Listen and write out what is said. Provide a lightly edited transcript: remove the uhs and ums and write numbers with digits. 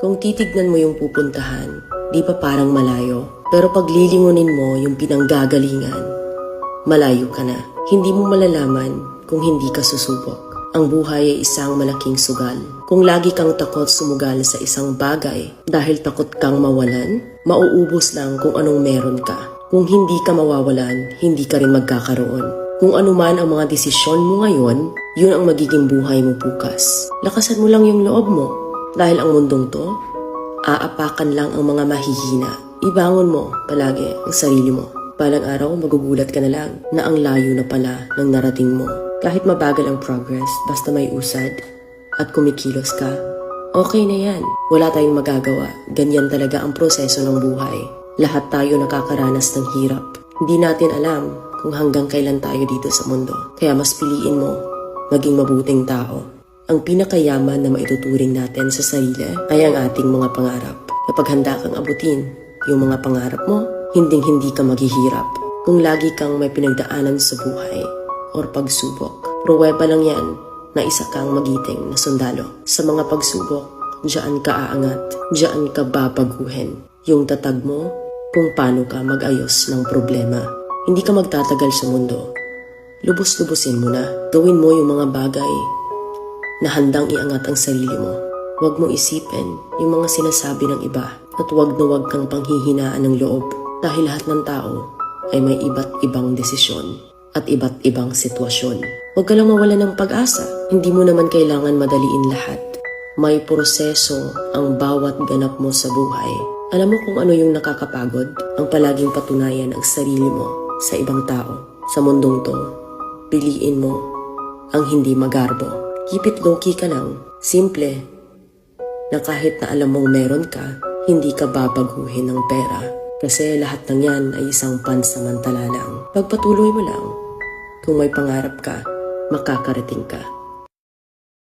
Kung titignan mo yung pupuntahan, di pa parang malayo. Pero pag lilingunin mo yung pinanggagalingan, malayo ka na. Hindi mo malalaman kung hindi ka susubok. Ang buhay ay isang malaking sugal. Kung lagi kang takot sumugal sa isang bagay dahil takot kang mawalan, mauubos lang kung anong meron ka. Kung hindi ka mawawalan, hindi ka rin magkakaroon. Kung ano man ang mga desisyon mo ngayon, yun ang magiging buhay mo bukas. Lakasan mo lang yung loob mo. Dahil ang mundong to, aapakan lang ang mga mahihina. Ibangon mo palagi ang sarili mo. Balang araw, magugulat ka na lang na ang layo na pala ng narating mo. Kahit mabagal ang progress, basta may usad at kumikilos ka, okay na yan. Wala tayong magagawa. Ganyan talaga ang proseso ng buhay. Lahat tayo nakakaranas ng hirap. Hindi natin alam kung hanggang kailan tayo dito sa mundo. Kaya mas piliin mo maging mabuting tao. Ang pinakayaman na maituturing natin sa sarili ay ang ating mga pangarap. Kapag handa kang abutin yung mga pangarap mo, hinding-hindi ka maghihirap. Kung lagi kang may pinagdaanan sa buhay or pagsubok, pruweba lang yan na isa kang magiting na sundalo. Sa mga pagsubok, diyan ka aangat, diyan ka babaguhin. Yung tatag mo kung paano ka mag-ayos ng problema. Hindi ka magtatagal sa mundo. Lubos-lubusin mo na. Gawin mo yung mga bagay na handang iangat ang sarili mo. Huwag mo isipin yung mga sinasabi ng iba at huwag na huwag kang panghihinaan ng loob dahil lahat ng tao ay may iba't ibang desisyon at iba't ibang sitwasyon. Huwag ka lang mawala ng pag-asa. Hindi mo naman kailangan madaliin lahat. May proseso ang bawat ganap mo sa buhay. Alam mo kung ano yung nakakapagod? Ang palaging patunayan ang sarili mo sa ibang tao. Sa mundong to, piliin mo ang hindi magarbo. Keep it low-key ka lang. Simple. Na kahit na alam mong meron ka, hindi ka babaguhin ng pera. Kasi lahat ng yan ay isang pansamantala lang. Pagpatuloy mo lang. Kung may pangarap ka, makakarating ka.